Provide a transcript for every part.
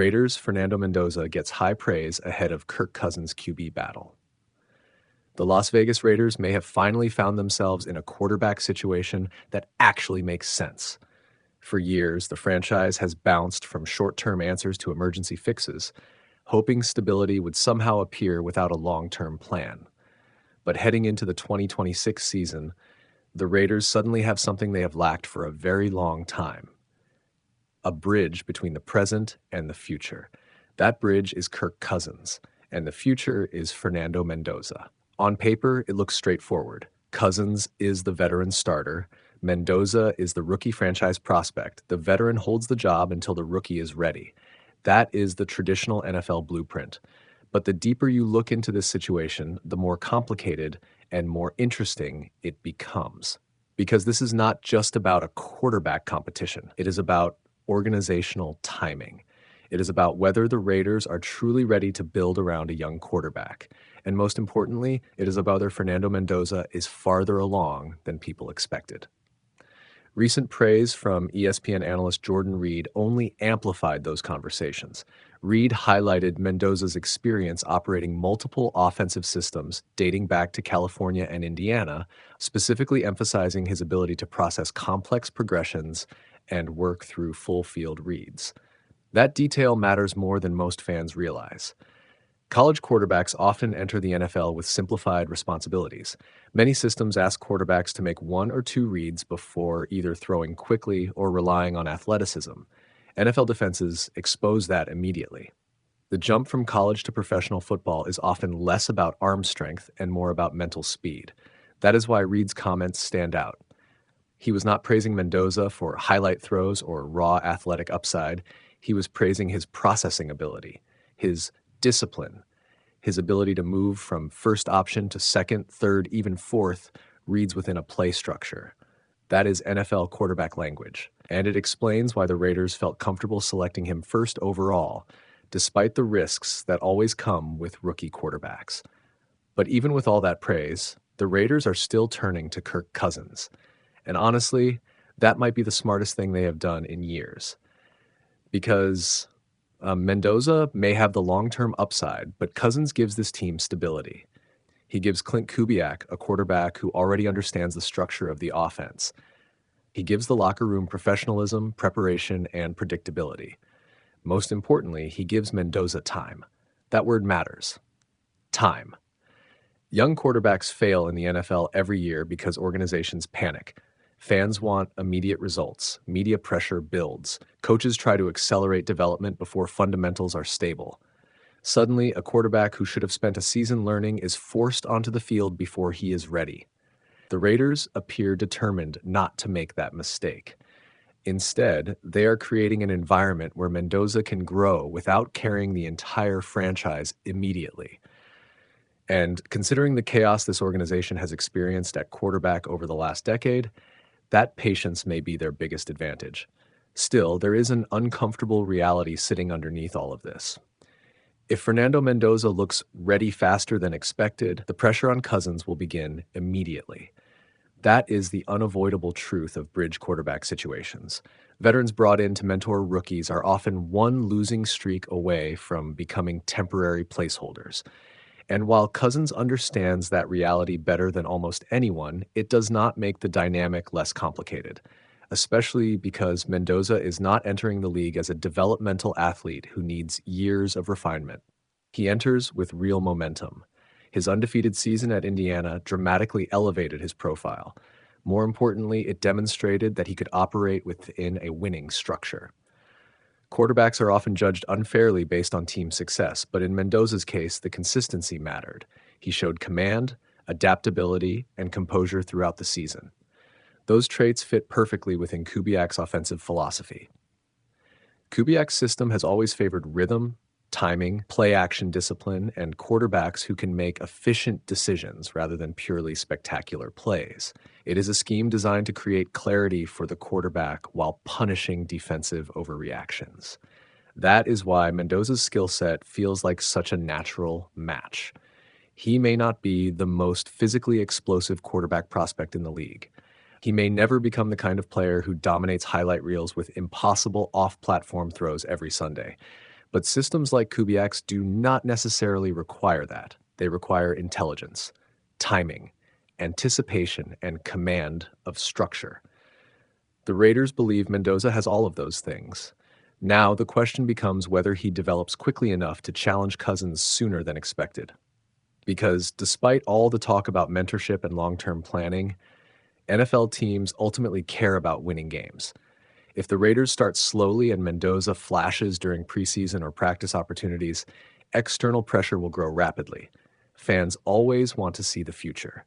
Raiders' Fernando Mendoza gets high praise ahead of Kirk Cousins' QB battle. The Las Vegas Raiders may have finally found themselves in a quarterback situation that actually makes sense. For years, the franchise has bounced from short-term answers to emergency fixes, hoping stability would somehow appear without a long-term plan. But heading into the 2026 season, the Raiders suddenly have something they have lacked for a very long time: a bridge between the present and the future. That bridge is Kirk Cousins, and the future is Fernando Mendoza. On paper, it looks straightforward. Cousins is the veteran starter. Mendoza is the rookie franchise prospect. The veteran holds the job until the rookie is ready. That is the traditional NFL blueprint. But the deeper you look into this situation, the more complicated and more interesting it becomes. Because this is not just about a quarterback competition. It is about organizational timing. It is about whether the Raiders are truly ready to build around a young quarterback. And most importantly, it is about whether Fernando Mendoza is farther along than people expected. Recent praise from ESPN analyst Jordan Reed only amplified those conversations. Reed highlighted Mendoza's experience operating multiple offensive systems dating back to California and Indiana, specifically emphasizing his ability to process complex progressions and work through full-field reads. That detail matters more than most fans realize. College quarterbacks often enter the NFL with simplified responsibilities. Many systems ask quarterbacks to make one or two reads before either throwing quickly or relying on athleticism. NFL defenses expose that immediately. The jump from college to professional football is often less about arm strength and more about mental speed. That is why Reed's comments stand out. He was not praising Mendoza for highlight throws or raw athletic upside. He was praising his processing ability, his discipline, his ability to move from first option to second, third, even fourth reads within a play structure. That is NFL quarterback language, and it explains why the Raiders felt comfortable selecting him first overall, despite the risks that always come with rookie quarterbacks. But even with all that praise, the Raiders are still turning to Kirk Cousins. And honestly, that might be the smartest thing they have done in years. Because Mendoza may have the long-term upside, but Cousins gives this team stability. He gives Clint Kubiak a quarterback who already understands the structure of the offense. He gives the locker room professionalism, preparation, and predictability. Most importantly, he gives Mendoza time. That word matters. Time. Young quarterbacks fail in the NFL every year because organizations panic. Fans want immediate results. Media pressure builds. Coaches try to accelerate development before fundamentals are stable. Suddenly, a quarterback who should have spent a season learning is forced onto the field before he is ready. The Raiders appear determined not to make that mistake. Instead, they are creating an environment where Mendoza can grow without carrying the entire franchise immediately. And considering the chaos this organization has experienced at quarterback over the last decade, that patience may be their biggest advantage. Still, there is an uncomfortable reality sitting underneath all of this. If Fernando Mendoza looks ready faster than expected, the pressure on Cousins will begin immediately. That is the unavoidable truth of bridge quarterback situations. Veterans brought in to mentor rookies are often one losing streak away from becoming temporary placeholders. And while Cousins understands that reality better than almost anyone, it does not make the dynamic less complicated, especially because Mendoza is not entering the league as a developmental athlete who needs years of refinement. He enters with real momentum. His undefeated season at Indiana dramatically elevated his profile. More importantly, it demonstrated that he could operate within a winning structure. Quarterbacks are often judged unfairly based on team success, but in Mendoza's case, the consistency mattered. He showed command, adaptability, and composure throughout the season. Those traits fit perfectly within Kubiak's offensive philosophy. Kubiak's system has always favored rhythm, timing, play-action discipline, and quarterbacks who can make efficient decisions rather than purely spectacular plays. It is a scheme designed to create clarity for the quarterback while punishing defensive overreactions. That is why Mendoza's skill set feels like such a natural match. He may not be the most physically explosive quarterback prospect in the league. He may never become the kind of player who dominates highlight reels with impossible off-platform throws every Sunday. But systems like Kubiak's do not necessarily require that. They require intelligence, timing, anticipation, and command of structure. The Raiders believe Mendoza has all of those things. Now, the question becomes whether he develops quickly enough to challenge Cousins sooner than expected. Because despite all the talk about mentorship and long-term planning, NFL teams ultimately care about winning games. If the Raiders start slowly and Mendoza flashes during preseason or practice opportunities, external pressure will grow rapidly. Fans always want to see the future,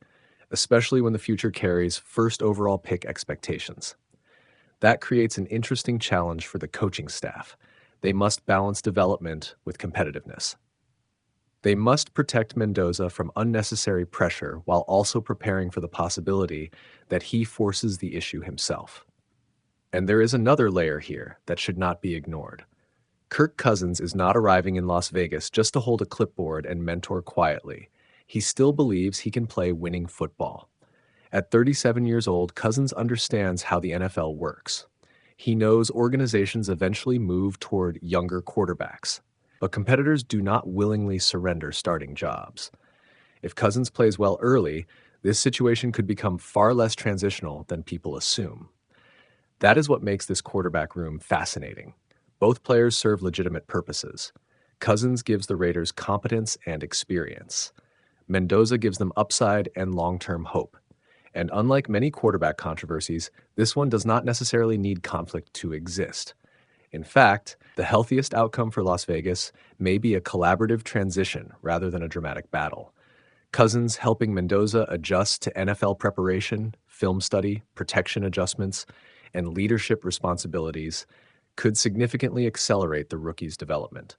especially when the future carries first overall pick expectations. That creates an interesting challenge for the coaching staff. They must balance development with competitiveness. They must protect Mendoza from unnecessary pressure while also preparing for the possibility that he forces the issue himself. And there is another layer here that should not be ignored. Kirk Cousins is not arriving in Las Vegas just to hold a clipboard and mentor quietly. He still believes he can play winning football. At 37 years old, Cousins understands how the NFL works. He knows organizations eventually move toward younger quarterbacks, but competitors do not willingly surrender starting jobs. If Cousins plays well early, this situation could become far less transitional than people assume. That is what makes this quarterback room fascinating. Both players serve legitimate purposes. Cousins gives the Raiders competence and experience. Mendoza gives them upside and long-term hope. And unlike many quarterback controversies, this one does not necessarily need conflict to exist. In fact, the healthiest outcome for Las Vegas may be a collaborative transition rather than a dramatic battle. Cousins helping Mendoza adjust to NFL preparation, film study, protection adjustments, and leadership responsibilities could significantly accelerate the rookie's development.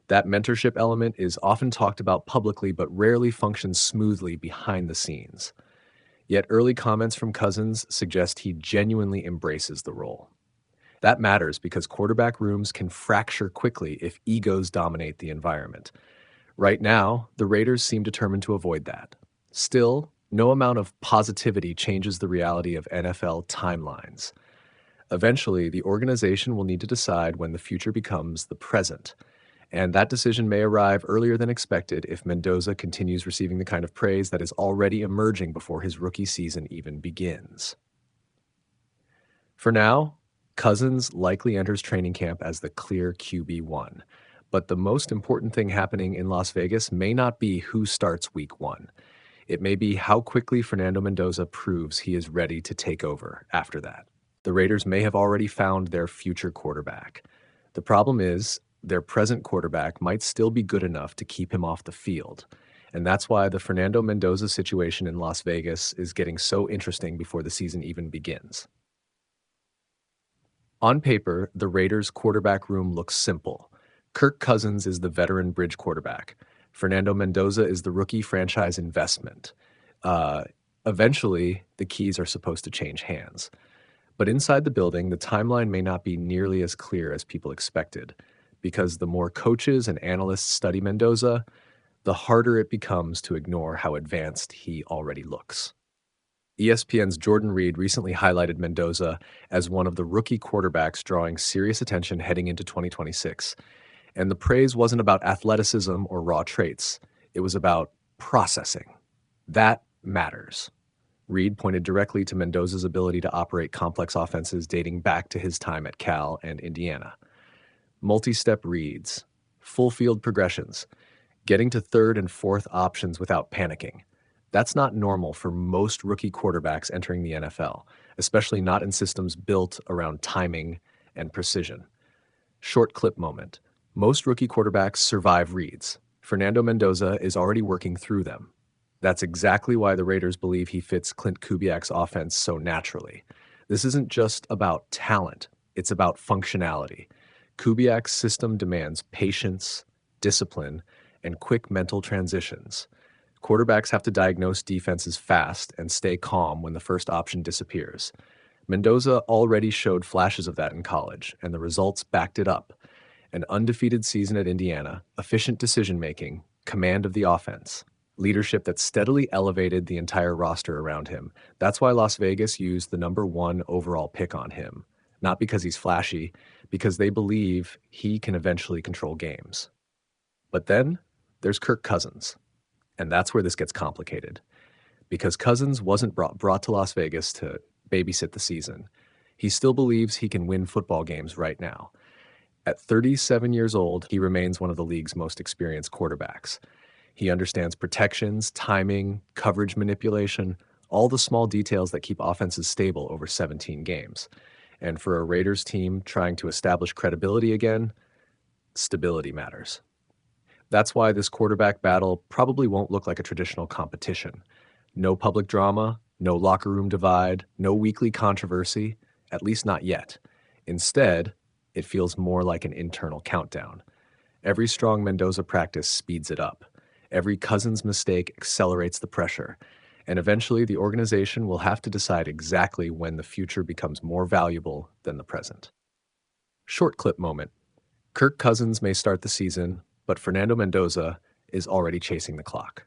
That mentorship element is often talked about publicly but rarely functions smoothly behind the scenes. Yet early comments from Cousins suggest he genuinely embraces the role. That matters because quarterback rooms can fracture quickly if egos dominate the environment. Right now, the Raiders seem determined to avoid that. Still, no amount of positivity changes the reality of NFL timelines. Eventually, the organization will need to decide when the future becomes the present. And that decision may arrive earlier than expected if Mendoza continues receiving the kind of praise that is already emerging before his rookie season even begins. For now, Cousins likely enters training camp as the clear QB1. But the most important thing happening in Las Vegas may not be who starts week 1. It may be how quickly Fernando Mendoza proves he is ready to take over after that. The Raiders may have already found their future quarterback. The problem is, their present quarterback might still be good enough to keep him off the field. And that's why the Fernando Mendoza situation in Las Vegas is getting so interesting before the season even begins. On paper, the Raiders' quarterback room looks simple. Kirk Cousins is the veteran bridge quarterback. Fernando Mendoza is the rookie franchise investment. Eventually, the keys are supposed to change hands. But inside the building, the timeline may not be nearly as clear as people expected, because the more coaches and analysts study Mendoza, the harder it becomes to ignore how advanced he already looks. ESPN's Jordan Reed recently highlighted Mendoza as one of the rookie quarterbacks drawing serious attention heading into 2026. And the praise wasn't about athleticism or raw traits. It was about processing. That matters. Reed pointed directly to Mendoza's ability to operate complex offenses dating back to his time at Cal and Indiana. Multi-step reads, full field progressions, getting to third and fourth options without panicking. That's not normal for most rookie quarterbacks entering the NFL, especially not in systems built around timing and precision. Short clip moment. Most rookie quarterbacks survive reads. Fernando Mendoza is already working through them. That's exactly why the Raiders believe he fits Clint Kubiak's offense so naturally. This isn't just about talent, it's about functionality. Kubiak's system demands patience, discipline, and quick mental transitions. Quarterbacks have to diagnose defenses fast and stay calm when the first option disappears. Mendoza already showed flashes of that in college, and the results backed it up. An undefeated season at Indiana, efficient decision-making, command of the offense, leadership that steadily elevated the entire roster around him. That's why Las Vegas used the number 1 overall pick on him. not because he's flashy, because they believe he can eventually control games. But then there's Kirk Cousins, and that's where this gets complicated. Because Cousins wasn't brought to Las Vegas to babysit the season. He still believes he can win football games right now. At 37 years old, he remains one of the league's most experienced quarterbacks. He understands protections, timing, coverage manipulation, all the small details that keep offenses stable over 17 games. And for a Raiders team trying to establish credibility again, stability matters. That's why this quarterback battle probably won't look like a traditional competition. No public drama, no locker room divide, no weekly controversy, at least not yet. Instead, it feels more like an internal countdown. Every strong Mendoza practice speeds it up. Every Cousins mistake accelerates the pressure. And eventually, the organization will have to decide exactly when the future becomes more valuable than the present. Short clip moment. Kirk Cousins may start the season, but Fernando Mendoza is already chasing the clock.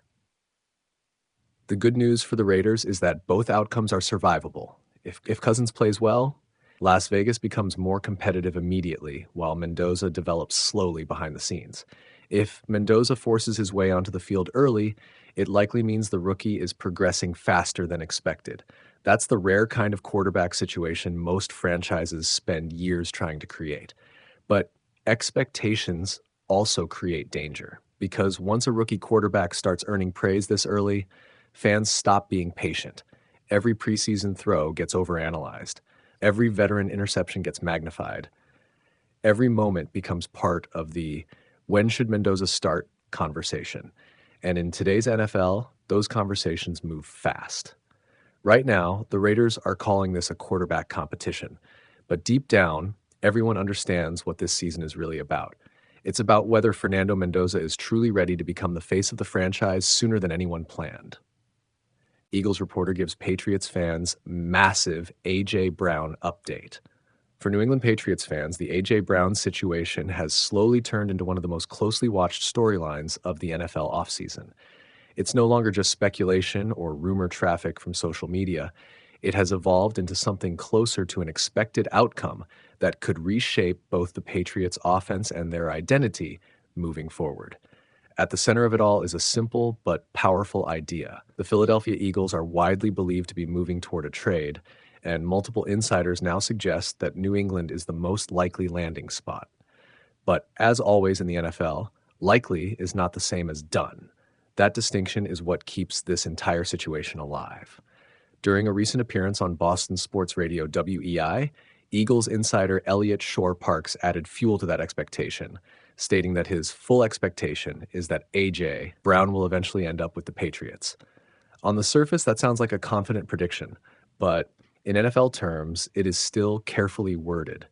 The good news for the Raiders is that both outcomes are survivable. If Cousins plays well, Las Vegas becomes more competitive immediately, while Mendoza develops slowly behind the scenes. If Mendoza forces his way onto the field early, it likely means the rookie is progressing faster than expected. That's the rare kind of quarterback situation most franchises spend years trying to create. But expectations also create danger, because once a rookie quarterback starts earning praise this early, fans stop being patient. Every preseason throw gets overanalyzed. Every veteran interception gets magnified. Every moment becomes part of the "when should Mendoza start" conversation. And in today's NFL, those conversations move fast. Right now, the Raiders are calling this a quarterback competition. But deep down, everyone understands what this season is really about. It's about whether Fernando Mendoza is truly ready to become the face of the franchise sooner than anyone planned. Eagles reporter gives Patriots fans massive A.J. Brown update. For New England Patriots fans, the A.J. Brown situation has slowly turned into one of the most closely watched storylines of the NFL offseason. It's no longer just speculation or rumor traffic from social media. It has evolved into something closer to an expected outcome that could reshape both the Patriots' offense and their identity moving forward. At the center of it all is a simple but powerful idea. The Philadelphia Eagles are widely believed to be moving toward a trade, and multiple insiders now suggest that New England is the most likely landing spot. But as always in the NFL, likely is not the same as done. That distinction is what keeps this entire situation alive. During a recent appearance on Boston sports radio WEI, Eagles insider Elliot Shore-Parks added fuel to that expectation, stating that his full expectation is that A.J. Brown will eventually end up with the Patriots. On the surface, that sounds like a confident prediction, but in NFL terms, it is still carefully worded.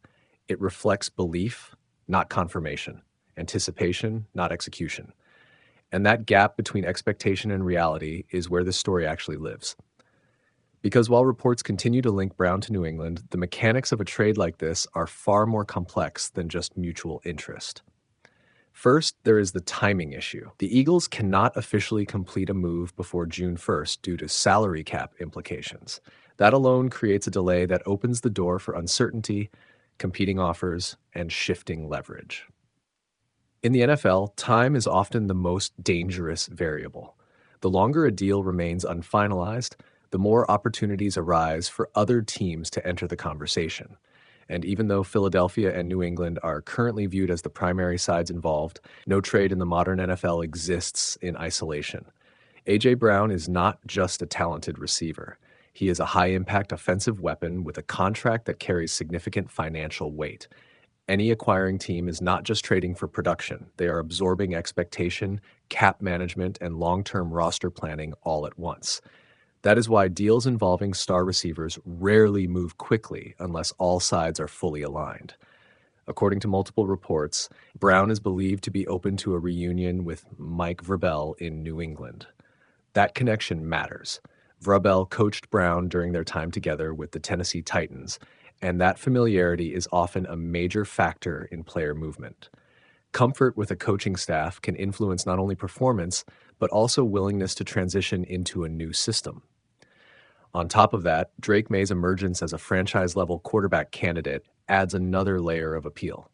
It reflects belief, not confirmation, anticipation, not execution. And that gap between expectation and reality is where this story actually lives. Because while reports continue to link Brown to New England, the mechanics of a trade like this are far more complex than just mutual interest. First, there is the timing issue. The Eagles cannot officially complete a move before June 1st due to salary cap implications. That alone creates a delay that opens the door for uncertainty, competing offers, and shifting leverage. In the NFL, time is often the most dangerous variable. The longer a deal remains unfinalized, the more opportunities arise for other teams to enter the conversation. And even though Philadelphia and New England are currently viewed as the primary sides involved, no trade in the modern NFL exists in isolation. A.J. Brown is not just a talented receiver. He is a high-impact offensive weapon with a contract that carries significant financial weight. Any acquiring team is not just trading for production. They are absorbing expectation, cap management, and long-term roster planning all at once. That is why deals involving star receivers rarely move quickly unless all sides are fully aligned. According to multiple reports, Brown is believed to be open to a reunion with Mike Vrabel in New England. That connection matters. Vrabel coached Brown during their time together with the Tennessee Titans, and that familiarity is often a major factor in player movement. Comfort with a coaching staff can influence not only performance, but also willingness to transition into a new system. On top of that, Drake May's emergence as a franchise-level quarterback candidate adds another layer of appeal.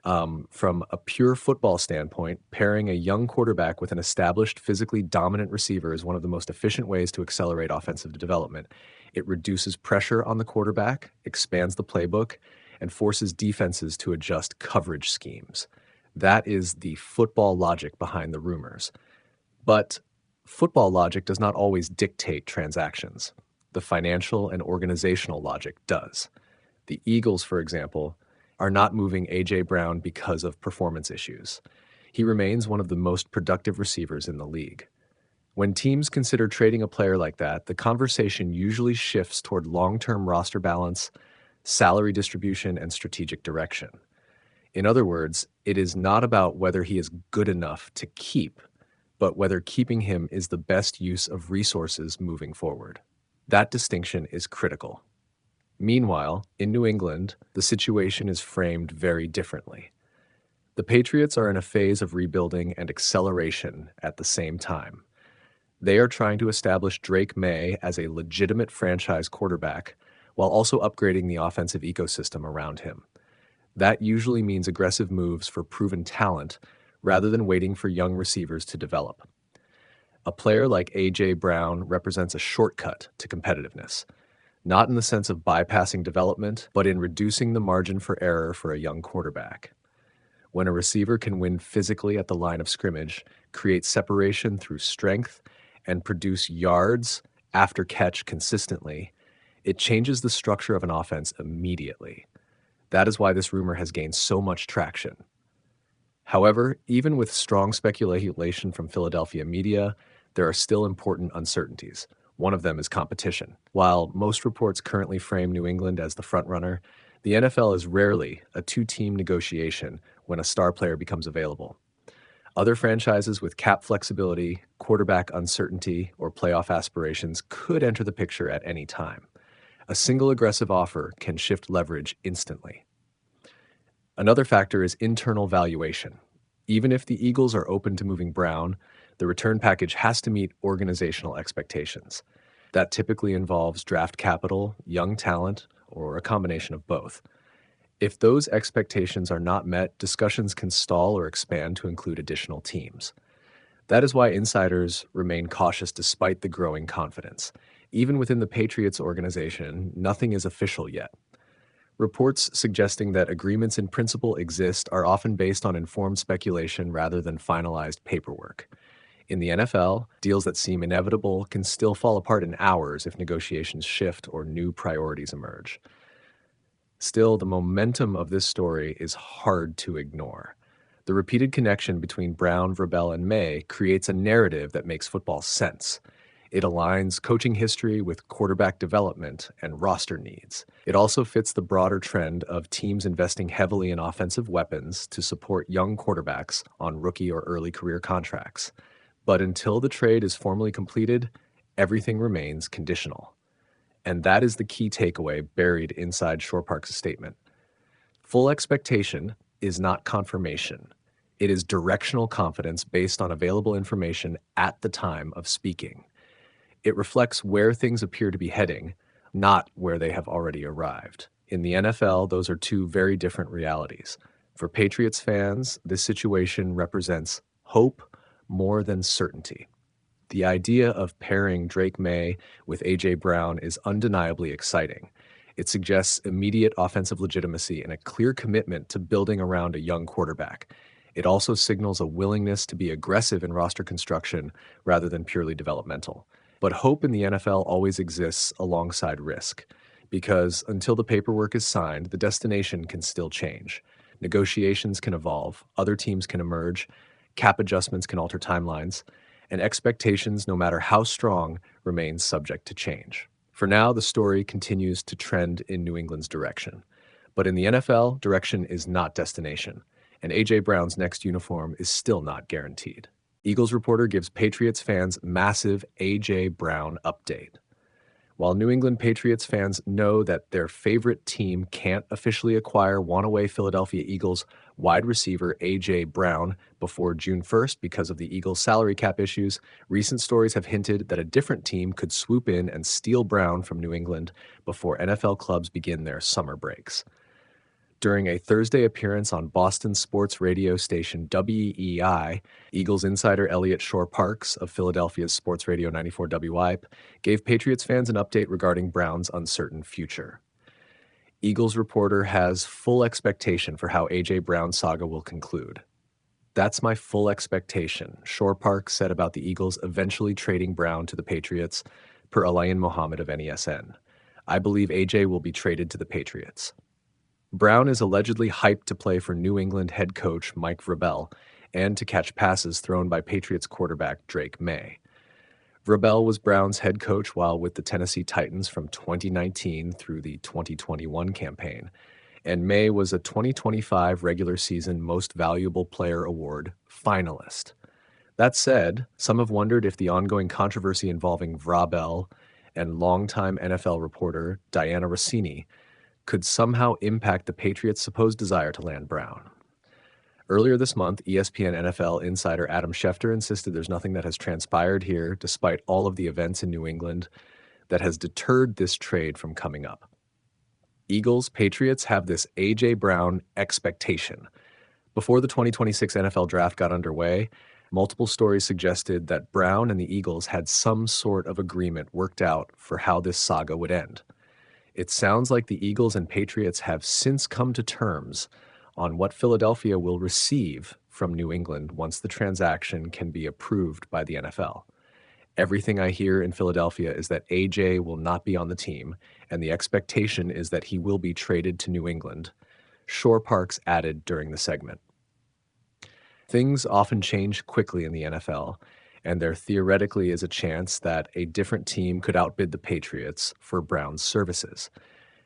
From a pure football standpoint, pairing a young quarterback with an established, physically dominant receiver is one of the most efficient ways to accelerate offensive development. It reduces pressure on the quarterback, expands the playbook, and forces defenses to adjust coverage schemes. That is the football logic behind the rumors. But football logic does not always dictate transactions. The financial and organizational logic does. The Eagles, for example, are not moving A.J. Brown because of performance issues. He remains one of the most productive receivers in the league. When teams consider trading a player like that, the conversation usually shifts toward long-term roster balance, salary distribution, and strategic direction. In other words, it is not about whether he is good enough to keep, but whether keeping him is the best use of resources moving forward. That distinction is critical. Meanwhile, in New England, the situation is framed very differently. The Patriots are in a phase of rebuilding and acceleration at the same time. They are trying to establish Drake May as a legitimate franchise quarterback while also upgrading the offensive ecosystem around him. That usually means aggressive moves for proven talent rather than waiting for young receivers to develop. A player like A.J. Brown represents a shortcut to competitiveness, not in the sense of bypassing development, but in reducing the margin for error for a young quarterback. When a receiver can win physically at the line of scrimmage, create separation through strength, and produce yards after catch consistently, it changes the structure of an offense immediately. That is why this rumor has gained so much traction. However, even with strong speculation from Philadelphia media, there are still important uncertainties. One of them is competition. While most reports currently frame New England as the frontrunner, the NFL is rarely a two-team negotiation when a star player becomes available. Other franchises with cap flexibility, quarterback uncertainty, or playoff aspirations could enter the picture at any time. A single aggressive offer can shift leverage instantly. Another factor is internal valuation. Even if the Eagles are open to moving Brown, the return package has to meet organizational expectations. That typically involves draft capital, young talent, or a combination of both. If those expectations are not met, discussions can stall or expand to include additional teams. That is why insiders remain cautious despite the growing confidence. Even within the Patriots organization, nothing is official yet. Reports suggesting that agreements in principle exist are often based on informed speculation rather than finalized paperwork. In the NFL, deals that seem inevitable can still fall apart in hours if negotiations shift or new priorities emerge. Still, the momentum of this story is hard to ignore. The repeated connection between Brown, Vrabel, and May creates a narrative that makes football sense. It aligns coaching history with quarterback development and roster needs. It also fits the broader trend of teams investing heavily in offensive weapons to support young quarterbacks on rookie or early career contracts. But until the trade is formally completed, everything remains conditional. And that is the key takeaway buried inside Shore Park's statement. Full expectation is not confirmation. It is directional confidence based on available information at the time of speaking. It reflects where things appear to be heading, not where they have already arrived. In the NFL, those are two very different realities. For Patriots fans, this situation represents hope more than certainty. The idea of pairing Drake May with A.J. Brown is undeniably exciting. It suggests immediate offensive legitimacy and a clear commitment to building around a young quarterback. It also signals a willingness to be aggressive in roster construction rather than purely developmental. But hope in the NFL always exists alongside risk, because until the paperwork is signed, the destination can still change. Negotiations can evolve, other teams can emerge, cap adjustments can alter timelines, and expectations, no matter how strong, remain subject to change. For now, the story continues to trend in New England's direction. But in the NFL, direction is not destination, and A.J. Brown's next uniform is still not guaranteed. Eagles reporter gives Patriots fans massive A.J. Brown update. While New England Patriots fans know that their favorite team can't officially acquire one-away Philadelphia Eagles wide receiver A.J. Brown before June 1st because of the Eagles' salary cap issues, recent stories have hinted that a different team could swoop in and steal Brown from New England before NFL clubs begin their summer breaks. During a Thursday appearance on Boston sports radio station WEEI, Eagles insider Elliot Shore-Parks of Philadelphia's Sports Radio 94 WIP gave Patriots fans an update regarding Brown's uncertain future. Eagles reporter has full expectation for how A.J. Brown's saga will conclude. That's my full expectation, Shore-Parks said about the Eagles eventually trading Brown to the Patriots, per Alain Mohammed of NESN. I believe A.J. will be traded to the Patriots. Brown is allegedly hyped to play for New England head coach Mike Vrabel and to catch passes thrown by Patriots quarterback Drake May. Vrabel was Brown's head coach while with the Tennessee Titans from 2019 through the 2021 campaign, and May was a 2025 regular season Most Valuable Player Award finalist. That said, some have wondered if the ongoing controversy involving Vrabel and longtime NFL reporter Diana Rossini could somehow impact the Patriots' supposed desire to land Brown. Earlier this month, ESPN NFL insider Adam Schefter insisted there's nothing that has transpired here, despite all of the events in New England, that has deterred this trade from coming up. Eagles, Patriots have this A.J. Brown expectation. Before the 2026 NFL draft got underway, multiple stories suggested that Brown and the Eagles had some sort of agreement worked out for how this saga would end. It sounds like the Eagles and Patriots have since come to terms on what Philadelphia will receive from New England once the transaction can be approved by the NFL. Everything I hear in Philadelphia is that A.J. will not be on the team, and the expectation is that he will be traded to New England, Shore-Parks added during the segment. Things often change quickly in the NFL, and there theoretically is a chance that a different team could outbid the Patriots for Brown's services.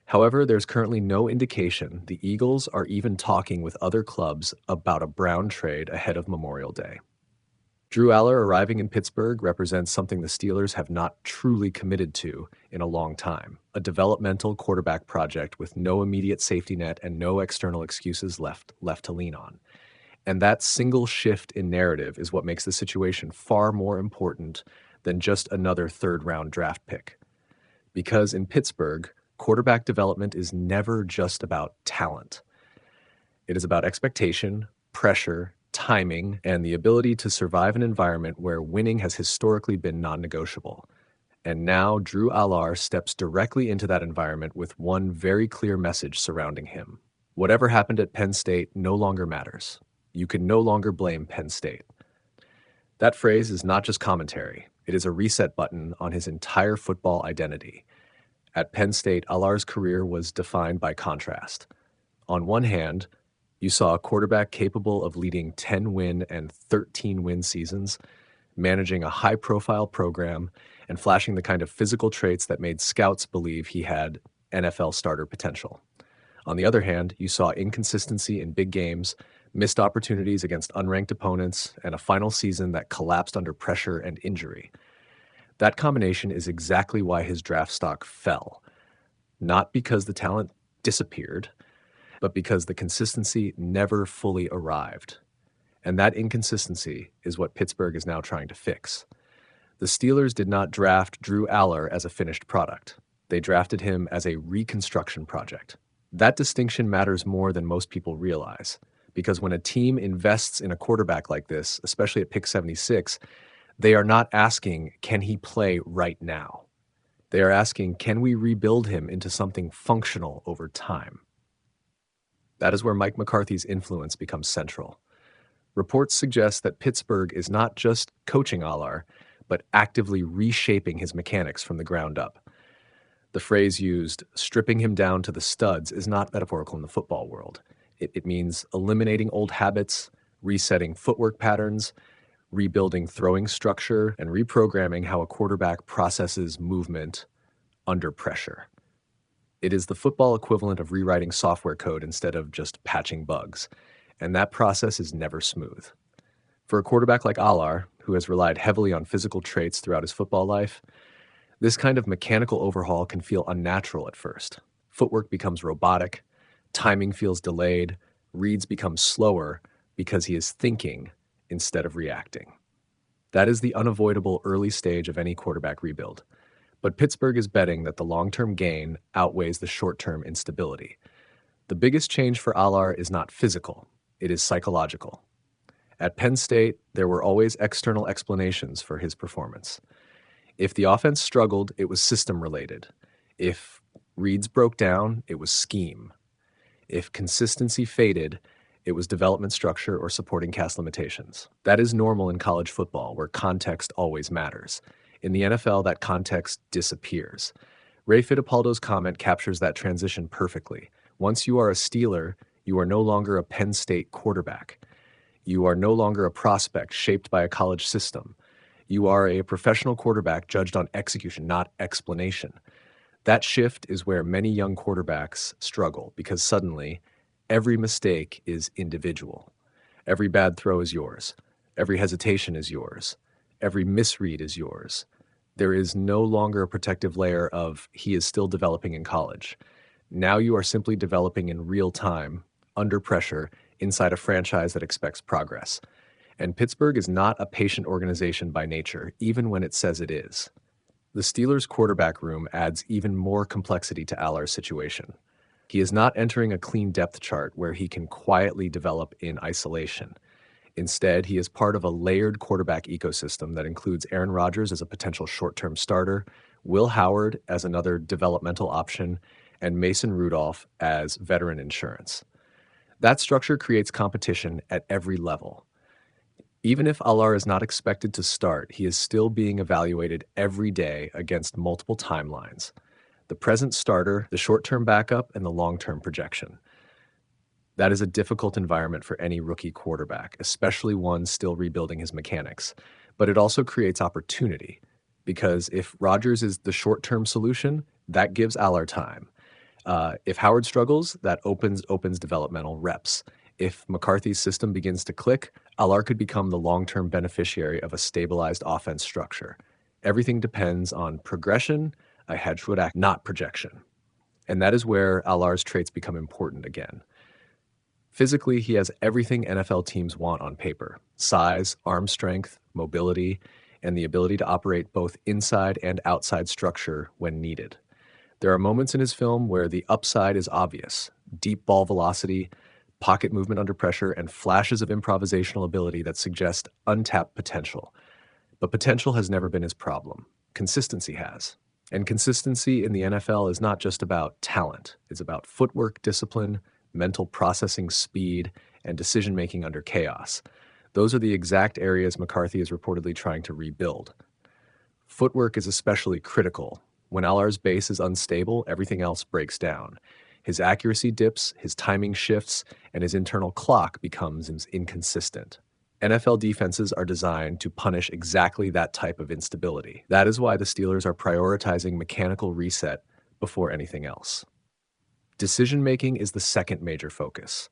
However, there's currently no indication the Eagles are even talking with other clubs about a Brown trade ahead of Memorial Day. Drew Aller arriving in Pittsburgh represents something the Steelers have not truly committed to in a long time, a developmental quarterback project with no immediate safety net and no external excuses left to lean on. And that single shift in narrative is what makes the situation far more important than just another third-round draft pick. Because in Pittsburgh, quarterback development is never just about talent. It is about expectation, pressure, timing, and the ability to survive an environment where winning has historically been non-negotiable. And now Drew Aller steps directly into that environment with one very clear message surrounding him. Whatever happened at Penn State no longer matters. You can no longer blame Penn State. That phrase is not just commentary. It is a reset button on his entire football identity. At Penn State, Aller's career was defined by contrast. On one hand, you saw a quarterback capable of leading 10-win and 13-win seasons, managing a high-profile program, and flashing the kind of physical traits that made scouts believe he had NFL starter potential. On the other hand, you saw inconsistency in big games, missed opportunities against unranked opponents, and a final season that collapsed under pressure and injury. That combination is exactly why his draft stock fell. Not because the talent disappeared, but because the consistency never fully arrived. And that inconsistency is what Pittsburgh is now trying to fix. The Steelers did not draft Drew Aller as a finished product. They drafted him as a reconstruction project. That distinction matters more than most people realize. Because when a team invests in a quarterback like this, especially at pick 76, they are not asking, can he play right now? They are asking, can we rebuild him into something functional over time? That is where Mike McCarthy's influence becomes central. Reports suggest that Pittsburgh is not just coaching Aller, but actively reshaping his mechanics from the ground up. The phrase used, stripping him down to the studs, is not metaphorical in the football world. It means eliminating old habits, resetting footwork patterns, rebuilding throwing structure, and reprogramming how a quarterback processes movement under pressure. It is the football equivalent of rewriting software code instead of just patching bugs, and that process is never smooth. For a quarterback like Aller, who has relied heavily on physical traits throughout his football life, This kind of mechanical overhaul can feel unnatural at first. Footwork becomes robotic, timing feels delayed, reads become slower because he is thinking instead of reacting. That is the unavoidable early stage of any quarterback rebuild. But Pittsburgh is betting that the long-term gain outweighs the short-term instability. The biggest change for Alar is not physical, it is psychological. At Penn State, there were always external explanations for his performance. If the offense struggled, it was system-related. If reads broke down, it was scheme. If consistency faded, it was development structure or supporting cast limitations. That is normal in college football, where context always matters. In the NFL, that context disappears. Ray Fittipaldo's comment captures that transition perfectly. Once you are a Steeler, you are no longer a Penn State quarterback. You are no longer a prospect shaped by a college system. You are a professional quarterback judged on execution, not explanation. That shift is where many young quarterbacks struggle because suddenly every mistake is individual. Every bad throw is yours. Every hesitation is yours. Every misread is yours. There is no longer a protective layer of he is still developing in college. Now you are simply developing in real time, under pressure, inside a franchise that expects progress. And Pittsburgh is not a patient organization by nature, even when it says it is. The Steelers' quarterback room adds even more complexity to Alar's situation. He is not entering a clean depth chart where he can quietly develop in isolation. Instead, he is part of a layered quarterback ecosystem that includes Aaron Rodgers as a potential short-term starter, Will Howard as another developmental option, and Mason Rudolph as veteran insurance. That structure creates competition at every level. Even if Alar is not expected to start, he is still being evaluated every day against multiple timelines: the present starter, the short-term backup, and the long-term projection. That is a difficult environment for any rookie quarterback, especially one still rebuilding his mechanics. But it also creates opportunity, because if Rodgers is the short-term solution, that gives Alar time. If Howard struggles, that opens developmental reps. If McCarthy's system begins to click, Alar could become the long-term beneficiary of a stabilized offense structure. Everything depends on progression, a hedgewood act, not projection. And that is where Alar's traits become important again. Physically, he has everything NFL teams want on paper: size, arm strength, mobility, and the ability to operate both inside and outside structure when needed. There are moments in his film where the upside is obvious: deep ball velocity, pocket movement under pressure, and flashes of improvisational ability that suggest untapped potential. But potential has never been his problem. Consistency has. And consistency in the NFL is not just about talent. It's about footwork discipline, mental processing speed, and decision-making under chaos. Those are the exact areas McCarthy is reportedly trying to rebuild. Footwork is especially critical. When Alar's base is unstable, everything else breaks down. His accuracy dips, his timing shifts, and his internal clock becomes inconsistent. NFL defenses are designed to punish exactly that type of instability. That is why the Steelers are prioritizing mechanical reset before anything else. Decision-making is the second major focus.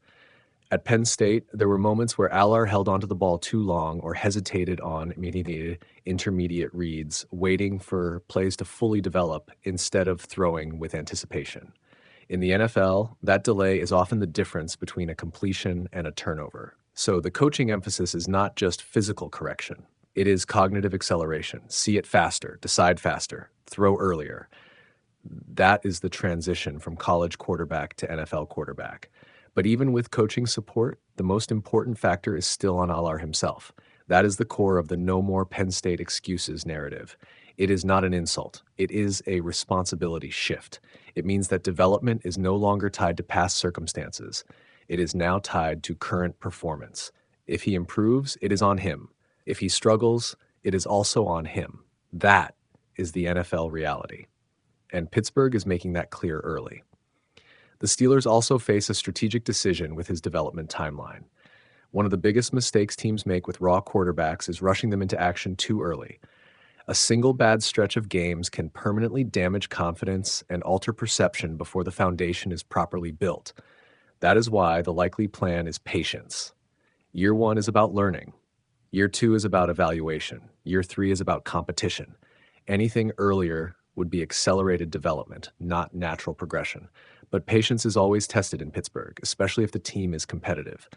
At Penn State, there were moments where Alar held onto the ball too long or hesitated on intermediate reads, waiting for plays to fully develop instead of throwing with anticipation. In the NFL, that delay is often the difference between a completion and a turnover. So the coaching emphasis is not just physical correction. It is cognitive acceleration. See it faster, decide faster, throw earlier. That is the transition from college quarterback to NFL quarterback. But even with coaching support, the most important factor is still on Alar himself. That is the core of the no more Penn State excuses narrative. It is not an insult. It is a responsibility shift. It means that development is no longer tied to past circumstances. It is now tied to current performance. If he improves, it is on him. If he struggles, it is also on him. That is the NFL reality. And Pittsburgh is making that clear early. The Steelers also face a strategic decision with his development timeline. One of the biggest mistakes teams make with raw quarterbacks is rushing them into action too early. A single bad stretch of games can permanently damage confidence and alter perception before the foundation is properly built. That is why the likely plan is patience. Year 1 is about learning. Year 2 is about evaluation. Year 3 is about competition. Anything earlier would be accelerated development, not natural progression. But patience is always tested in Pittsburgh, especially if the team is competitive.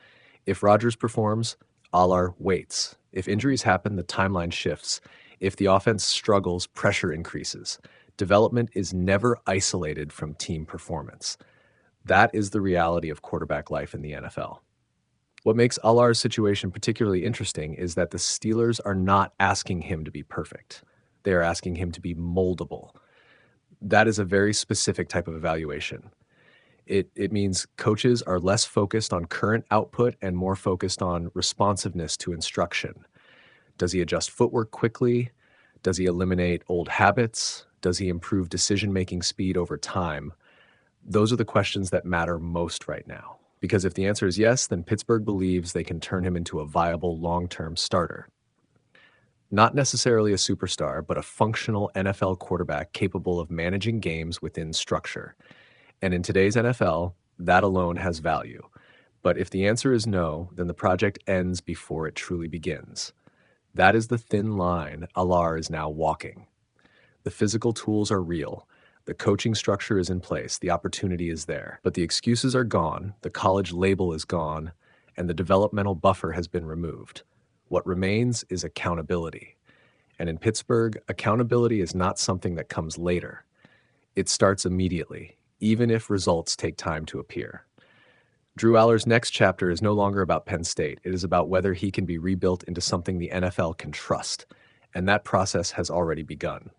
If Rodgers performs, Aller waits. If injuries happen, the timeline shifts. If the offense struggles, pressure increases. Development is never isolated from team performance. That is the reality of quarterback life in the NFL. What makes Allar's situation particularly interesting is that the Steelers are not asking him to be perfect. They are asking him to be moldable. That is a very specific type of evaluation. It means coaches are less focused on current output and more focused on responsiveness to instruction. Does he adjust footwork quickly? Does he eliminate old habits? Does he improve decision-making speed over time? Those are the questions that matter most right now. Because if the answer is yes, then Pittsburgh believes they can turn him into a viable long-term starter. Not necessarily a superstar, but a functional NFL quarterback capable of managing games within structure. And in today's NFL, that alone has value. But if the answer is no, then the project ends before it truly begins. That is the thin line Allar is now walking. The physical tools are real. The coaching structure is in place. The opportunity is there. But the excuses are gone. The college label is gone. And the developmental buffer has been removed. What remains is accountability. And in Pittsburgh, accountability is not something that comes later. It starts immediately, even if results take time to appear. Drew Aller's next chapter is no longer about Penn State. It is about whether he can be rebuilt into something the NFL can trust. And that process has already begun.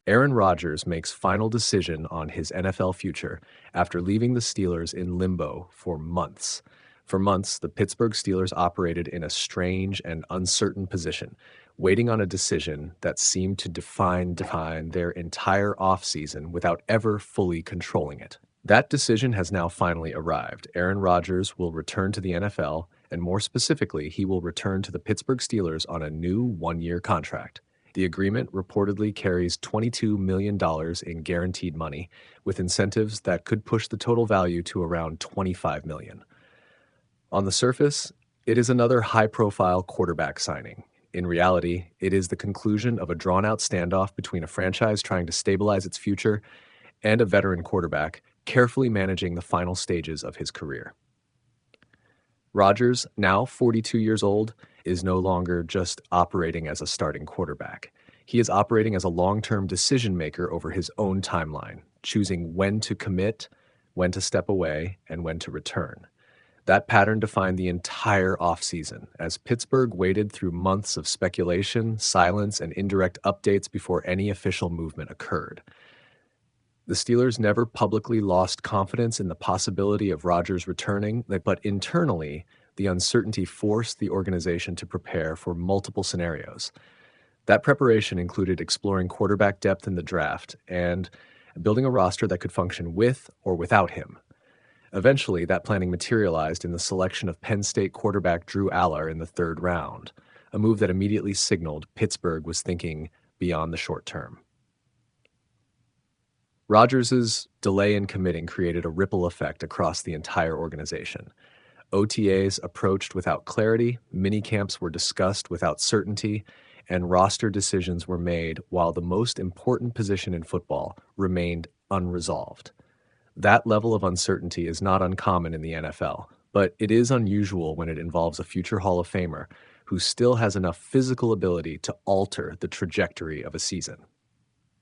Aaron Rodgers makes final decision on his NFL future after leaving the Steelers in limbo for months. For months, the Pittsburgh Steelers operated in a strange and uncertain position, waiting on a decision that seemed to define their entire offseason without ever fully controlling it. That decision has now finally arrived. Aaron Rodgers will return to the NFL, and more specifically, he will return to the Pittsburgh Steelers on a new one-year contract. The agreement reportedly carries $22 million in guaranteed money, with incentives that could push the total value to around $25 million. On the surface, it is another high-profile quarterback signing. In reality, it is the conclusion of a drawn-out standoff between a franchise trying to stabilize its future and a veteran quarterback carefully managing the final stages of his career. Rodgers, now 42 years old, is no longer just operating as a starting quarterback. He is operating as a long-term decision-maker over his own timeline, choosing when to commit, when to step away, and when to return. That pattern defined the entire offseason, as Pittsburgh waded through months of speculation, silence, and indirect updates before any official movement occurred. The Steelers never publicly lost confidence in the possibility of Rodgers returning, but internally, the uncertainty forced the organization to prepare for multiple scenarios. That preparation included exploring quarterback depth in the draft and building a roster that could function with or without him. Eventually, that planning materialized in the selection of Penn State quarterback Drew Aller in the third round, a move that immediately signaled Pittsburgh was thinking beyond the short term. Rodgers' delay in committing created a ripple effect across the entire organization. OTAs approached without clarity, minicamps were discussed without certainty, and roster decisions were made while the most important position in football remained unresolved. That level of uncertainty is not uncommon in the NFL, but it is unusual when it involves a future Hall of Famer who still has enough physical ability to alter the trajectory of a season.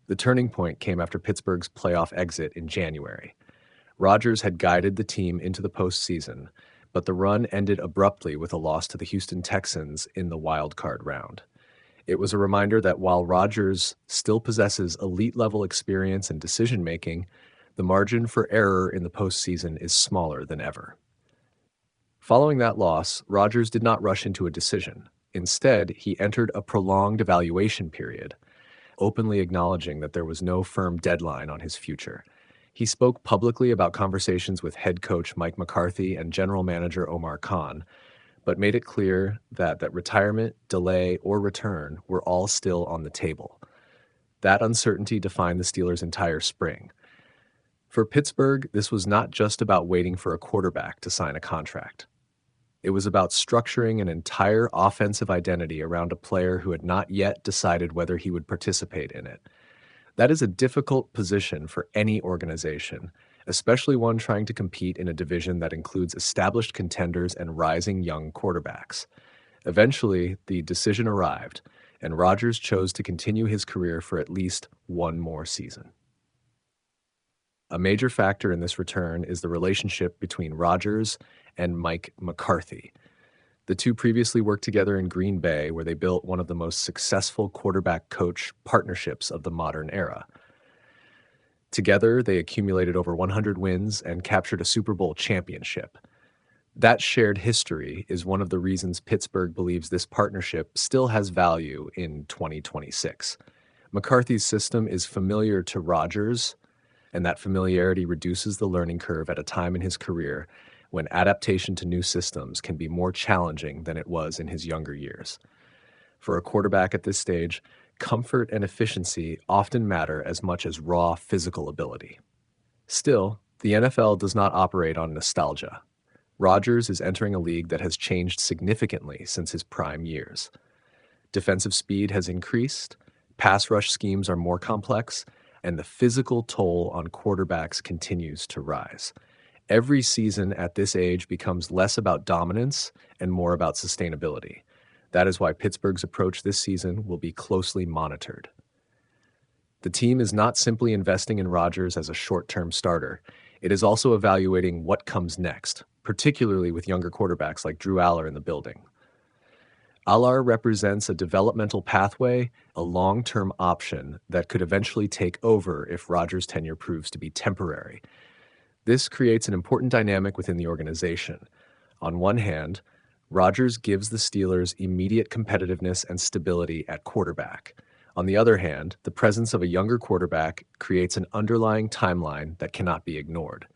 The turning point came after Pittsburgh's playoff exit in January. Rodgers had guided the team into the postseason, but the run ended abruptly with a loss to the Houston Texans in the wild card round. It was a reminder that while Rodgers still possesses elite-level experience and decision-making, the margin for error in the postseason is smaller than ever. Following that loss, Rodgers did not rush into a decision. Instead, he entered a prolonged evaluation period, openly acknowledging that there was no firm deadline on his future. He spoke publicly about conversations with head coach Mike McCarthy and general manager Omar Khan, but made it clear that retirement, delay, or return were all still on the table. That uncertainty defined the Steelers' entire spring. For Pittsburgh, this was not just about waiting for a quarterback to sign a contract. It was about structuring an entire offensive identity around a player who had not yet decided whether he would participate in it. That is a difficult position for any organization, especially one trying to compete in a division that includes established contenders and rising young quarterbacks. Eventually, the decision arrived, and Rodgers chose to continue his career for at least one more season. A major factor in this return is the relationship between Rodgers and Mike McCarthy. The two previously worked together in Green Bay, where they built one of the most successful quarterback-coach partnerships of the modern era. Together, they accumulated over 100 wins and captured a Super Bowl championship. That shared history is one of the reasons Pittsburgh believes this partnership still has value in 2026. McCarthy's system is familiar to Rodgers, and that familiarity reduces the learning curve at a time in his career when adaptation to new systems can be more challenging than it was in his younger years. For a quarterback at this stage, comfort and efficiency often matter as much as raw physical ability. Still, the NFL does not operate on nostalgia. Rodgers is entering a league that has changed significantly since his prime years. Defensive speed has increased, pass rush schemes are more complex, and the physical toll on quarterbacks continues to rise. Every season at this age becomes less about dominance and more about sustainability. That is why Pittsburgh's approach this season will be closely monitored. The team is not simply investing in Rodgers as a short-term starter. It is also evaluating what comes next, particularly with younger quarterbacks like Drew Aller in the building. Aller represents a developmental pathway, a long-term option that could eventually take over if Rodgers' tenure proves to be temporary. This creates an important dynamic within the organization. On one hand, Rodgers gives the Steelers immediate competitiveness and stability at quarterback. On the other hand, the presence of a younger quarterback creates an underlying timeline that cannot be ignored.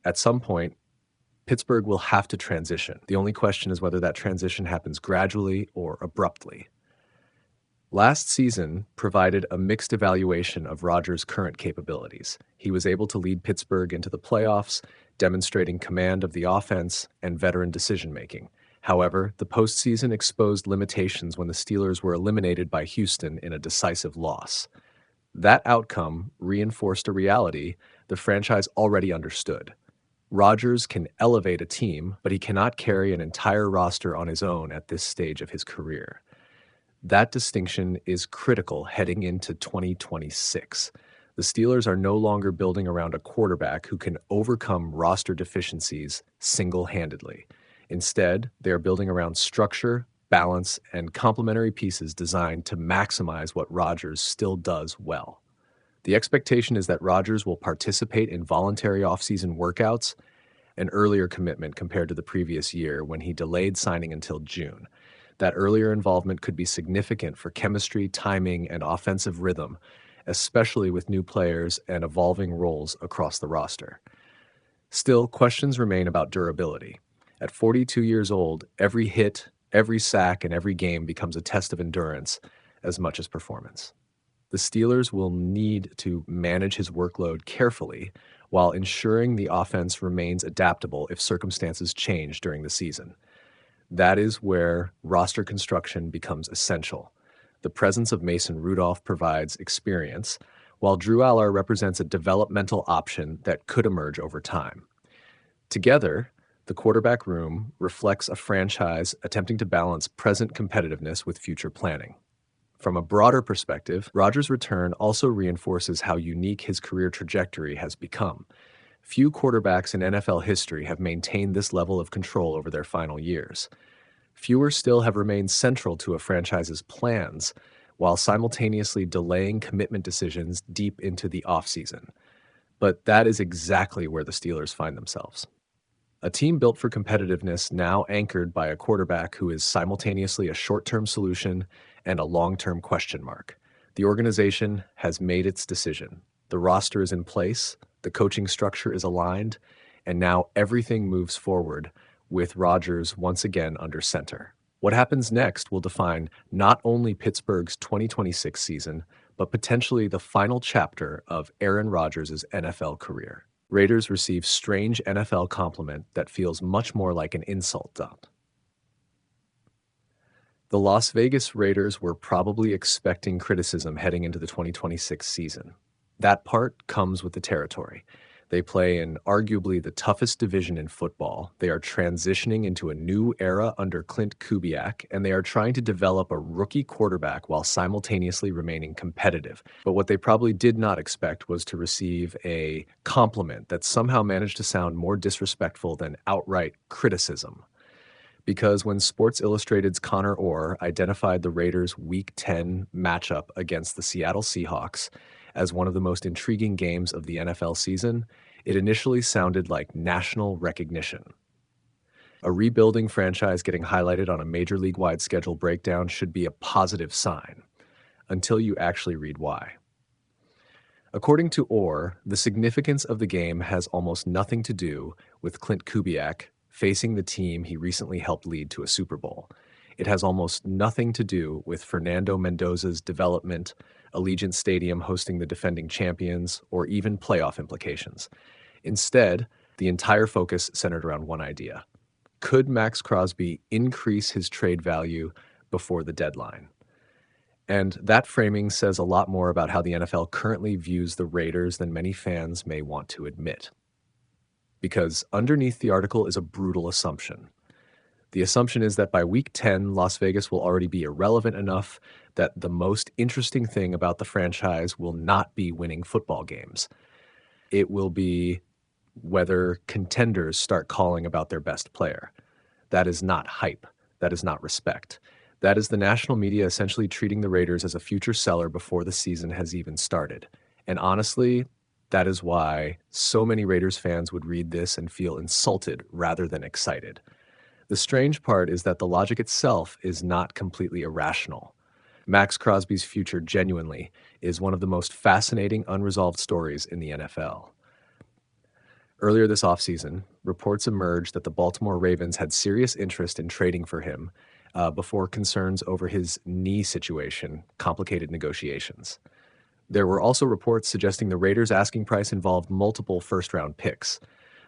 At some point, Pittsburgh will have to transition. The only question is whether that transition happens gradually or abruptly. Last season provided a mixed evaluation of Rodgers' current capabilities. He was able to lead Pittsburgh into the playoffs, demonstrating command of the offense and veteran decision-making. However, the postseason exposed limitations when the Steelers were eliminated by Houston in a decisive loss. That outcome reinforced a reality the franchise already understood. Rodgers can elevate a team, but he cannot carry an entire roster on his own at this stage of his career. That distinction is critical heading into 2026. The Steelers are no longer building around a quarterback who can overcome roster deficiencies single-handedly. Instead, they are building around structure, balance, and complementary pieces designed to maximize what Rodgers still does well. The expectation is that Rodgers will participate in voluntary offseason workouts, an earlier commitment compared to the previous year when he delayed signing until June. That earlier involvement could be significant for chemistry, timing, and offensive rhythm, especially with new players and evolving roles across the roster. Still, questions remain about durability. At 42 years old, every hit, every sack, and every game becomes a test of endurance as much as performance. The Steelers will need to manage his workload carefully while ensuring the offense remains adaptable if circumstances change during the season. That is where roster construction becomes essential. The presence of Mason Rudolph provides experience, while Drew Aller represents a developmental option that could emerge over time. Together, the quarterback room reflects a franchise attempting to balance present competitiveness with future planning. From a broader perspective, Rodgers' return also reinforces how unique his career trajectory has become. Few quarterbacks in NFL history have maintained this level of control over their final years. Fewer still have remained central to a franchise's plans, while simultaneously delaying commitment decisions deep into the offseason. But that is exactly where the Steelers find themselves. A team built for competitiveness now anchored by a quarterback who is simultaneously a short-term solution and a long-term question mark. The organization has made its decision. The roster is in place, the coaching structure is aligned, and now everything moves forward with Rodgers once again under center. What happens next will define not only Pittsburgh's 2026 season, but potentially the final chapter of Aaron Rodgers' NFL career. Raiders receive strange NFL compliment that feels much more like an insult dump. The Las Vegas Raiders were probably expecting criticism heading into the 2026 season. That part comes with the territory. They play in arguably the toughest division in football. They are transitioning into a new era under Clint Kubiak, and they are trying to develop a rookie quarterback while simultaneously remaining competitive. But what they probably did not expect was to receive a compliment that somehow managed to sound more disrespectful than outright criticism. Because when Sports Illustrated's Connor Orr identified the Raiders' Week 10 matchup against the Seattle Seahawks as one of the most intriguing games of the NFL season, it initially sounded like national recognition. A rebuilding franchise getting highlighted on a major league-wide schedule breakdown should be a positive sign, until you actually read why. According to Orr, the significance of the game has almost nothing to do with Clint Kubiak facing the team he recently helped lead to a Super Bowl. It has almost nothing to do with Fernando Mendoza's development, Allegiant Stadium hosting the defending champions, or even playoff implications. Instead, the entire focus centered around one idea. Could Maxx Crosby increase his trade value before the deadline? And that framing says a lot more about how the NFL currently views the Raiders than many fans may want to admit. Because underneath the article is a brutal assumption. The assumption is that by week 10, Las Vegas will already be irrelevant enough that the most interesting thing about the franchise will not be winning football games. It will be whether contenders start calling about their best player. That is not hype. That is not respect. That is the national media essentially treating the Raiders as a future seller before the season has even started. And honestly, that is why so many Raiders fans would read this and feel insulted rather than excited. The strange part is that the logic itself is not completely irrational. Maxx Crosby's future genuinely is one of the most fascinating unresolved stories in the NFL. Earlier this offseason, reports emerged that the Baltimore Ravens had serious interest in trading for him before concerns over his knee situation complicated negotiations. There were also reports suggesting the Raiders' asking price involved multiple first-round picks.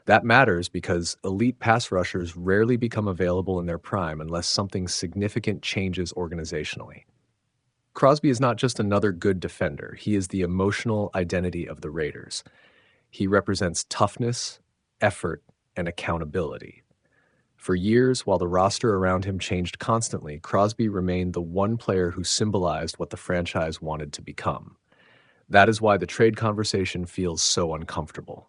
That matters because elite pass rushers rarely become available in their prime unless something significant changes organizationally. Crosby is not just another good defender. He is the emotional identity of the Raiders. He represents toughness, effort, and accountability. For years, while the roster around him changed constantly, Crosby remained the one player who symbolized what the franchise wanted to become. That is why the trade conversation feels so uncomfortable.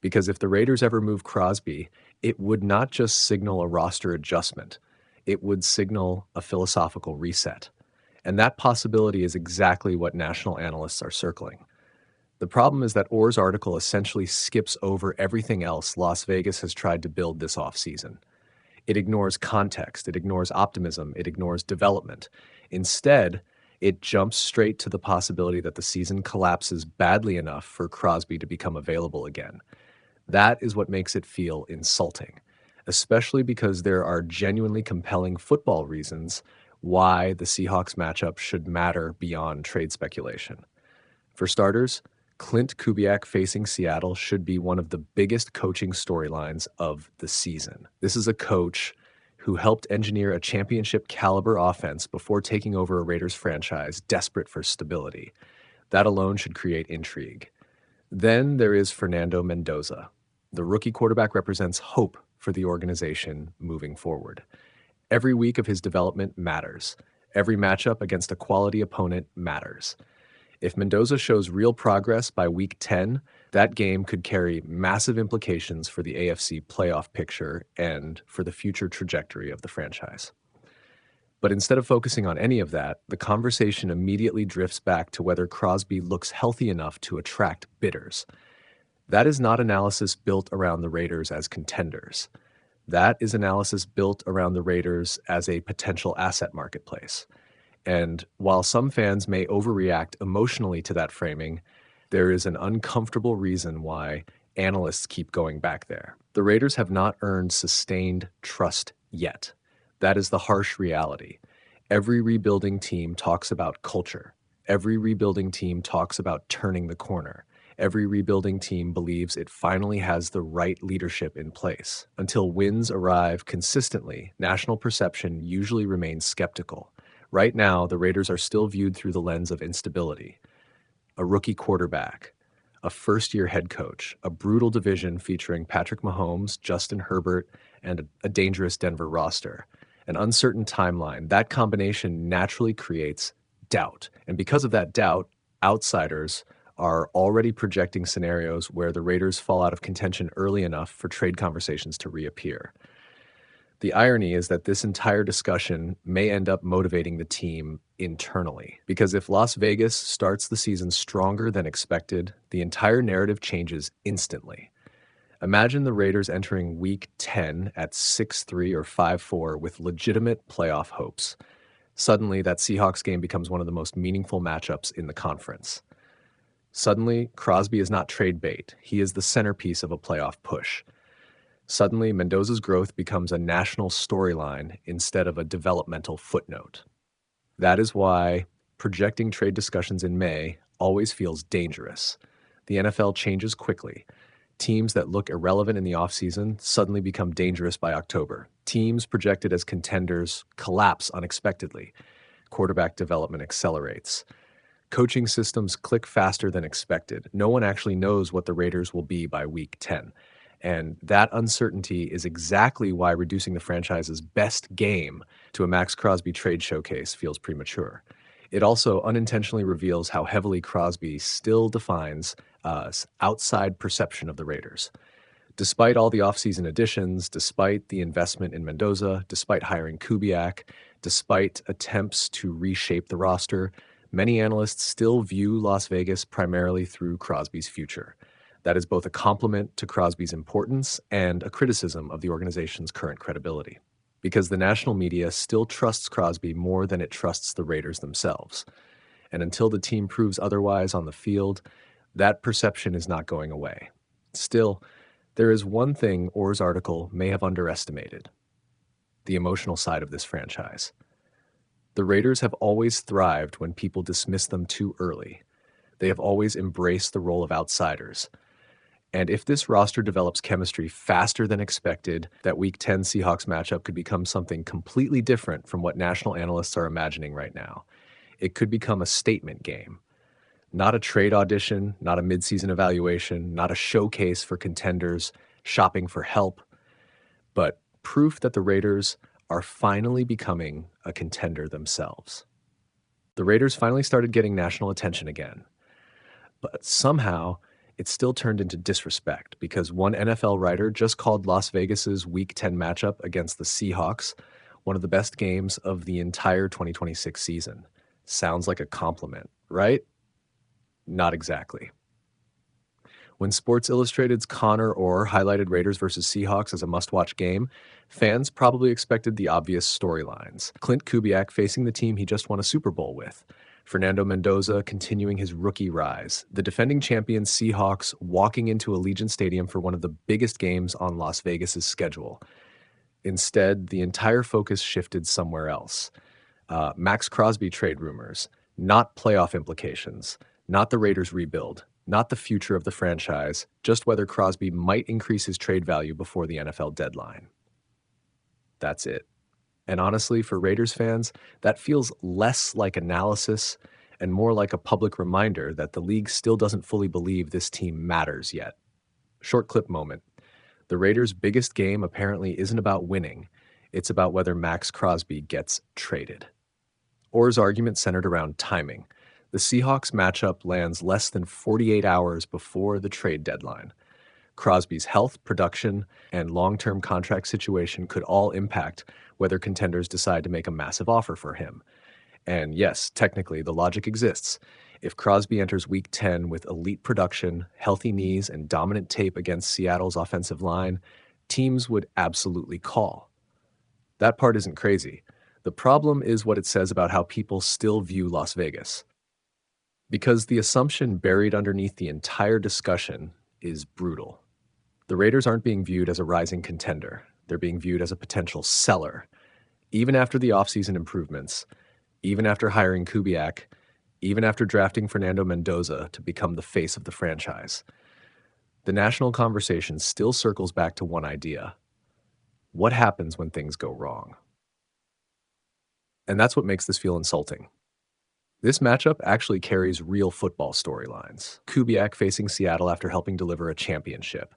Because if the Raiders ever move Crosby, it would not just signal a roster adjustment. It would signal a philosophical reset. And that possibility is exactly what national analysts are circling. The problem is that Orr's article essentially skips over everything else Las Vegas has tried to build this offseason. It ignores context, it ignores optimism, it ignores development. Instead, it jumps straight to the possibility that the season collapses badly enough for Crosby to become available again. That is what makes it feel insulting, especially because there are genuinely compelling football reasons why the Seahawks matchup should matter beyond trade speculation. For starters, Clint Kubiak facing Seattle should be one of the biggest coaching storylines of the season. This is a coach who helped engineer a championship-caliber offense before taking over a Raiders franchise desperate for stability. That alone should create intrigue. Then there is Fernando Mendoza. The rookie quarterback represents hope for the organization moving forward. Every week of his development matters. Every matchup against a quality opponent matters. If Mendoza shows real progress by week 10, that game could carry massive implications for the AFC playoff picture and for the future trajectory of the franchise. But instead of focusing on any of that, the conversation immediately drifts back to whether Crosby looks healthy enough to attract bidders. That is not analysis built around the Raiders as contenders. That is analysis built around the Raiders as a potential asset marketplace. And while some fans may overreact emotionally to that framing, there is an uncomfortable reason why analysts keep going back there. The Raiders have not earned sustained trust yet. That is the harsh reality. Every rebuilding team talks about culture. Every rebuilding team talks about turning the corner. Every rebuilding team believes it finally has the right leadership in place. Until wins arrive consistently, national perception usually remains skeptical. Right now, the Raiders are still viewed through the lens of instability. A rookie quarterback, a first-year head coach, a brutal division featuring Patrick Mahomes, Justin Herbert, and a dangerous Denver roster, an uncertain timeline. That combination naturally creates doubt. And because of that doubt, outsiders are already projecting scenarios where the Raiders fall out of contention early enough for trade conversations to reappear. The irony is that this entire discussion may end up motivating the team internally, because if Las Vegas starts the season stronger than expected, the entire narrative changes instantly. Imagine the Raiders entering Week 10 at 6-3 or 5-4 with legitimate playoff hopes. Suddenly, that Seahawks game becomes one of the most meaningful matchups in the conference. Suddenly, Crosby is not trade bait. He is the centerpiece of a playoff push. Suddenly, Mendoza's growth becomes a national storyline instead of a developmental footnote. That is why projecting trade discussions in May always feels dangerous. The NFL changes quickly. Teams that look irrelevant in the offseason suddenly become dangerous by October. Teams projected as contenders collapse unexpectedly. Quarterback development accelerates. Coaching systems click faster than expected. No one actually knows what the Raiders will be by Week 10. And that uncertainty is exactly why reducing the franchise's best game to a Maxx Crosby trade showcase feels premature. It also unintentionally reveals how heavily Crosby still defines outside perception of the Raiders. Despite all the offseason additions, despite the investment in Mendoza, despite hiring Kubiak, despite attempts to reshape the roster, many analysts still view Las Vegas primarily through Crosby's future. That is both a compliment to Crosby's importance and a criticism of the organization's current credibility, because the national media still trusts Crosby more than it trusts the Raiders themselves. And until the team proves otherwise on the field, that perception is not going away. Still, there is one thing Orr's article may have underestimated: the emotional side of this franchise. The Raiders have always thrived when people dismiss them too early. They have always embraced the role of outsiders. And if this roster develops chemistry faster than expected, that Week 10 Seahawks matchup could become something completely different from what national analysts are imagining right now. It could become a statement game. Not a trade audition, not a midseason evaluation, not a showcase for contenders shopping for help, but proof that the Raiders are finally becoming a contender themselves. The Raiders finally started getting national attention again, but somehow it still turned into disrespect, because one NFL writer just called Las Vegas's Week 10 matchup against the Seahawks one of the best games of the entire 2026 season. Sounds like a compliment, right? Not exactly. When Sports Illustrated's Connor Orr highlighted Raiders versus Seahawks as a must-watch game, fans probably expected the obvious storylines. Clint Kubiak facing the team he just won a Super Bowl with, Fernando Mendoza continuing his rookie rise, the defending champion Seahawks walking into Allegiant Stadium for one of the biggest games on Las Vegas's schedule. Instead, the entire focus shifted somewhere else. Maxx Crosby trade rumors, not playoff implications, not the Raiders rebuild, not the future of the franchise, just whether Crosby might increase his trade value before the NFL deadline. That's it. And honestly, for Raiders fans, that feels less like analysis and more like a public reminder that the league still doesn't fully believe this team matters yet. Short clip moment. The Raiders' biggest game apparently isn't about winning. It's about whether Maxx Crosby gets traded. Orr's argument centered around timing. The Seahawks matchup lands less than 48 hours before the trade deadline. Crosby's health, production, and long-term contract situation could all impact whether contenders decide to make a massive offer for him. And yes, technically, the logic exists. If Crosby enters Week 10 with elite production, healthy knees, and dominant tape against Seattle's offensive line, teams would absolutely call. That part isn't crazy. The problem is what it says about how people still view Las Vegas. Because the assumption buried underneath the entire discussion is brutal. The Raiders aren't being viewed as a rising contender. They're being viewed as a potential seller. Even after the offseason improvements, even after hiring Kubiak, even after drafting Fernando Mendoza to become the face of the franchise. The national conversation still circles back to one idea: what happens when things go wrong? And that's what makes this feel insulting. This matchup actually carries real football storylines. Kubiak facing Seattle after helping deliver a championship.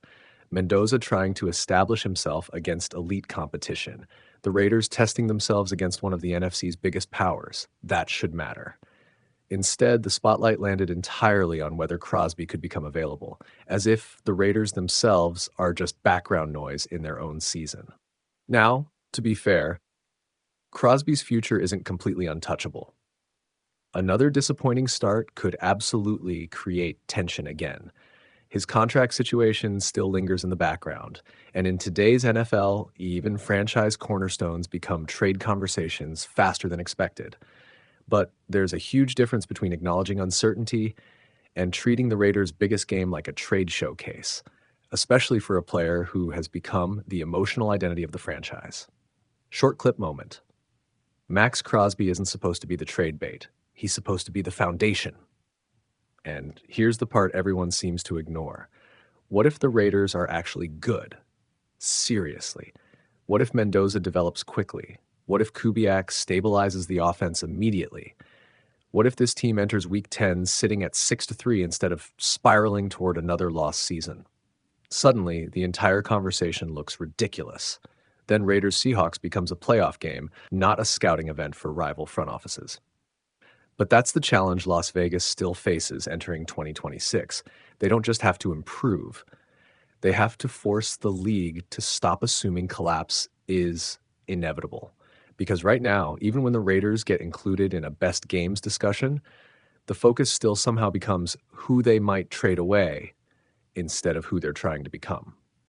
Mendoza trying to establish himself against elite competition. The Raiders testing themselves against one of the NFC's biggest powers. That should matter. Instead, the spotlight landed entirely on whether Crosby could become available, as if the Raiders themselves are just background noise in their own season. Now, to be fair, Crosby's future isn't completely untouchable. Another disappointing start could absolutely create tension again. His contract situation still lingers in the background, and in today's NFL, even franchise cornerstones become trade conversations faster than expected. But there's a huge difference between acknowledging uncertainty and treating the Raiders' biggest game like a trade showcase, especially for a player who has become the emotional identity of the franchise. Short clip moment. Maxx Crosby isn't supposed to be the trade bait. He's supposed to be the foundation. And here's the part everyone seems to ignore. What if the Raiders are actually good? Seriously. What if Mendoza develops quickly? What if Kubiak stabilizes the offense immediately? What if this team enters Week 10 sitting at 6-3 instead of spiraling toward another lost season? Suddenly, the entire conversation looks ridiculous. Then Raiders-Seahawks becomes a playoff game, not a scouting event for rival front offices. But that's the challenge Las Vegas still faces entering 2026. They don't just have to improve. They have to force the league to stop assuming collapse is inevitable. Because right now, even when the Raiders get included in a best games discussion, the focus still somehow becomes who they might trade away instead of who they're trying to become.